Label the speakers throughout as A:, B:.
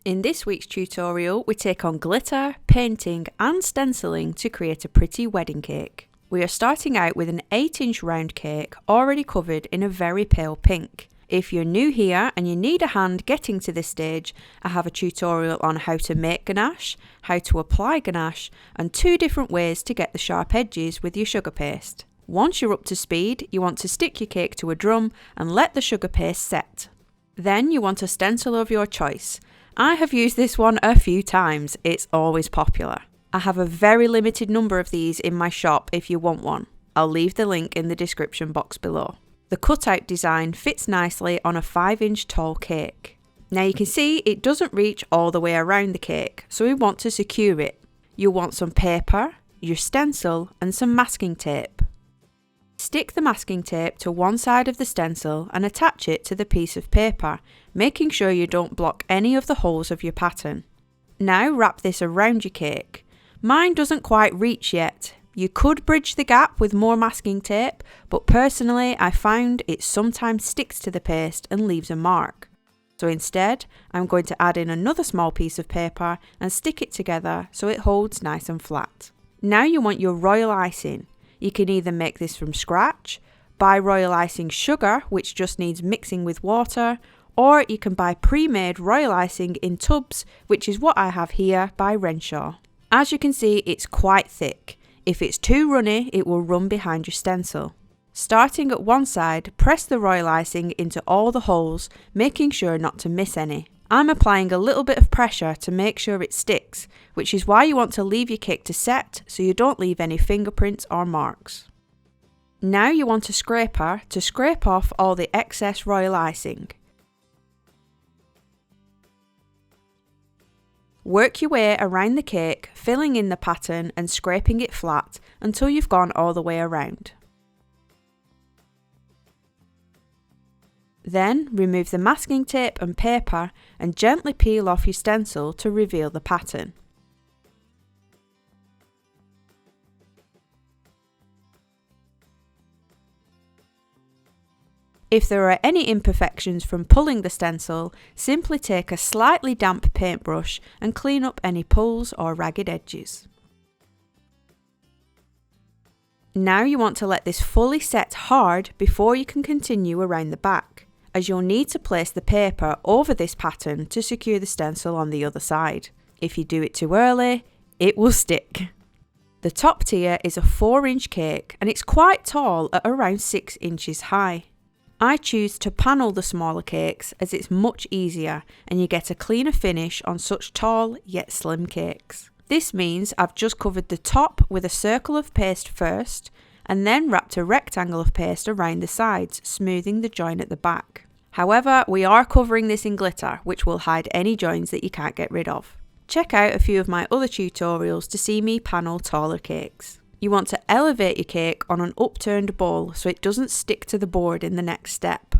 A: In this week's tutorial, we take on glitter, painting and stenciling to create a pretty wedding cake. We are starting out with an 8-inch round cake already covered in a very pale pink. If you're new here and you need a hand getting to this stage, I have a tutorial on how to make ganache, how to apply ganache, and 2 different ways to get the sharp edges with your sugar paste. Once you're up to speed, you want to stick your cake to a drum and let the sugar paste set. Then you want a stencil of your choice. I have used this one a few times, it's always popular. I have a very limited number of these in my shop if you want one. I'll leave the link in the description box below. The cutout design fits nicely on a 5-inch tall cake. Now you can see it doesn't reach all the way around the cake, so we want to secure it. You'll want some paper, your stencil and some masking tape. Stick the masking tape to one side of the stencil and attach it to the piece of paper, making sure you don't block any of the holes of your pattern. Now wrap this around your cake. Mine doesn't quite reach yet. You could bridge the gap with more masking tape, but personally I found it sometimes sticks to the paste and leaves a mark. So instead, I'm going to add in another small piece of paper and stick it together so it holds nice and flat. Now you want your royal icing. You can either make this from scratch, buy royal icing sugar, which just needs mixing with water, or you can buy pre-made royal icing in tubs, which is what I have here by Renshaw. As you can see, it's quite thick. If it's too runny, it will run behind your stencil. Starting at one side, press the royal icing into all the holes, making sure not to miss any. I'm applying a little bit of pressure to make sure it sticks, which is why you want to leave your cake to set so you don't leave any fingerprints or marks. Now you want a scraper to scrape off all the excess royal icing. Work your way around the cake, filling in the pattern and scraping it flat until you've gone all the way around. Then remove the masking tape and paper and gently peel off your stencil to reveal the pattern. If there are any imperfections from pulling the stencil, simply take a slightly damp paintbrush and clean up any pulls or ragged edges. Now you want to let this fully set hard before you can continue around the back, as you'll need to place the paper over this pattern to secure the stencil on the other side. If you do it too early, it will stick. The top tier is a 4-inch cake and it's quite tall at around 6 inches high. I choose to panel the smaller cakes as it's much easier and you get a cleaner finish on such tall yet slim cakes. This means I've just covered the top with a circle of paste first and then wrapped a rectangle of paste around the sides, smoothing the join at the back. However, we are covering this in glitter, which will hide any joins that you can't get rid of. Check out a few of my other tutorials to see me panel taller cakes. You want to elevate your cake on an upturned bowl so it doesn't stick to the board in the next step.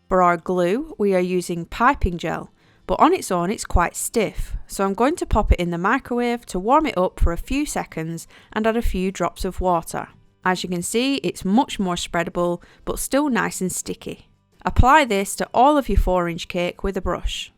A: For our glue, we are using piping gel, but on its own it's quite stiff, so I'm going to pop it in the microwave to warm it up for a few seconds and add a few drops of water. As you can see, it's much more spreadable, but still nice and sticky. Apply this to all of your 4-inch cake with a brush.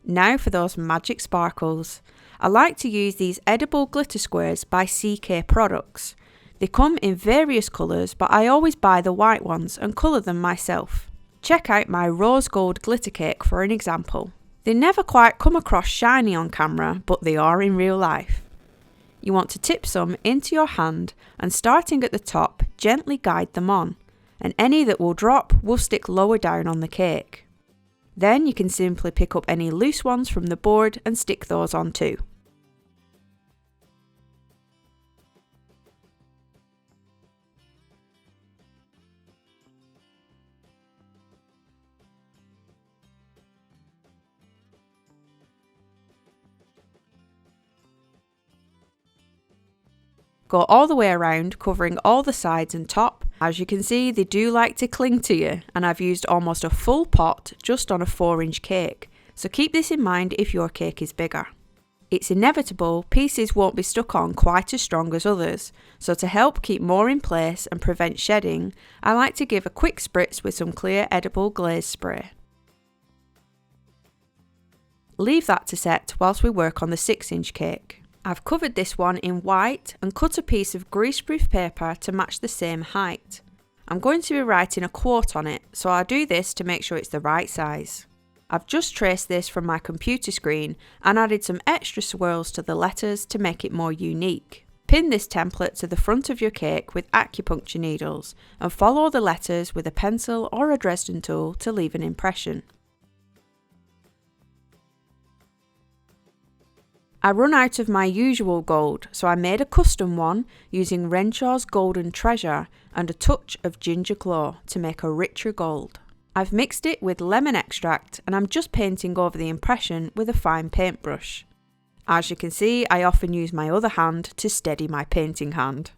A: Now for those magic sparkles. I like to use these edible glitter squares by CK Products. They come in various colours, but I always buy the white ones and colour them myself. Check out my rose gold glitter cake for an example. They never quite come across shiny on camera, but they are in real life. You want to tip some into your hand and starting at the top, gently guide them on, and any that will drop will stick lower down on the cake. Then you can simply pick up any loose ones from the board and stick those on too. Go all the way around, covering all the sides and top. As you can see, they do like to cling to you, and I've used almost a full pot just on a 4-inch cake, so keep this in mind if your cake is bigger. It's inevitable pieces won't be stuck on quite as strong as others, so to help keep more in place and prevent shedding, I like to give a quick spritz with some clear edible glaze spray. Leave that to set whilst we work on the 6-inch cake. I've covered this one in white and cut a piece of greaseproof paper to match the same height. I'm going to be writing a quote on it, so I'll do this to make sure it's the right size. I've just traced this from my computer screen and added some extra swirls to the letters to make it more unique. Pin this template to the front of your cake with acupuncture needles and follow the letters with a pencil or a Dresden tool to leave an impression. I run out of my usual gold, so I made a custom one using Renshaw's Golden Treasure and a touch of ginger glow to make a richer gold. I've mixed it with lemon extract and I'm just painting over the impression with a fine paintbrush. As you can see, I often use my other hand to steady my painting hand.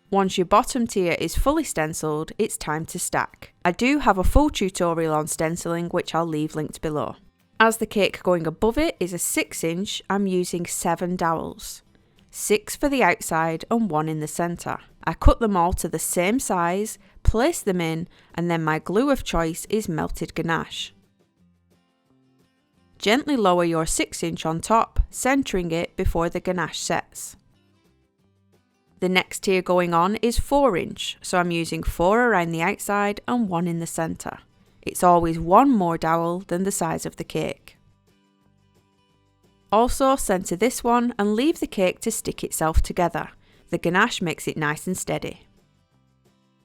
A: Once your bottom tier is fully stenciled, it's time to stack. I do have a full tutorial on stenciling which I'll leave linked below. As the cake going above it is a 6-inch, I'm using 7 dowels. 6 for the outside and 1 in the centre. I cut them all to the same size, place them in, and then my glue of choice is melted ganache. Gently lower your 6-inch on top, centering it before the ganache sets. The next tier going on is 4-inch, so I'm using 4 around the outside and 1 in the centre. It's always 1 more dowel than the size of the cake. Also centre this one and leave the cake to stick itself together. The ganache makes it nice and steady.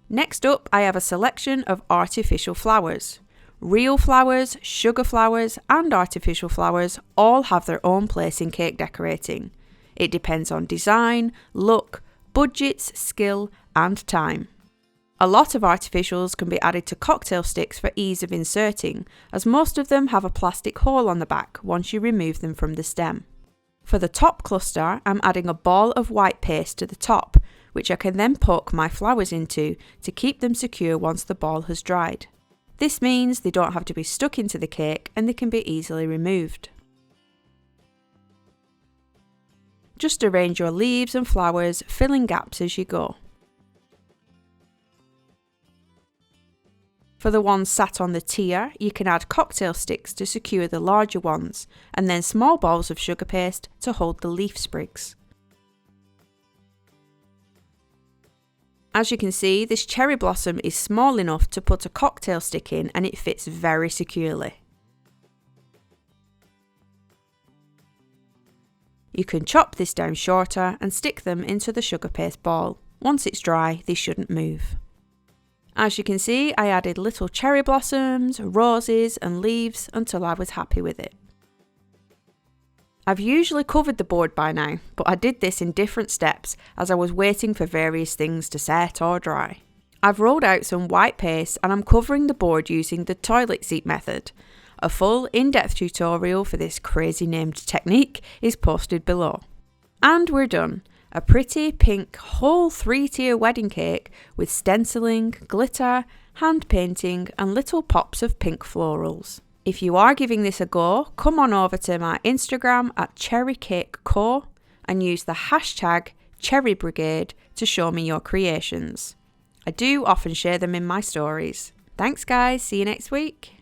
A: Next up, I have a selection of artificial flowers. Real flowers, sugar flowers and artificial flowers all have their own place in cake decorating. It depends on design, look, budgets, skill and time. A lot of artificials can be added to cocktail sticks for ease of inserting, as most of them have a plastic hole on the back once you remove them from the stem. For the top cluster, I'm adding a ball of white paste to the top, which I can then poke my flowers into to keep them secure once the ball has dried. This means they don't have to be stuck into the cake and they can be easily removed. Just arrange your leaves and flowers, filling gaps as you go. For the ones sat on the tier, you can add cocktail sticks to secure the larger ones, and then small balls of sugar paste to hold the leaf sprigs. As you can see, this cherry blossom is small enough to put a cocktail stick in and it fits very securely. You can chop this down shorter and stick them into the sugar paste ball. Once it's dry, they shouldn't move. As you can see, I added little cherry blossoms, roses and leaves until I was happy with it. I've usually covered the board by now, but I did this in different steps as I was waiting for various things to set or dry. I've rolled out some white paste and I'm covering the board using the toilet seat method. A full in-depth tutorial for this crazy named technique is posted below. And we're done. A pretty pink whole 3-tier wedding cake with stenciling, glitter, hand painting and little pops of pink florals. If you are giving this a go, come on over to my Instagram at cherrycakeco and use the hashtag cherrybrigade to show me your creations. I do often share them in my stories. Thanks guys, see you next week.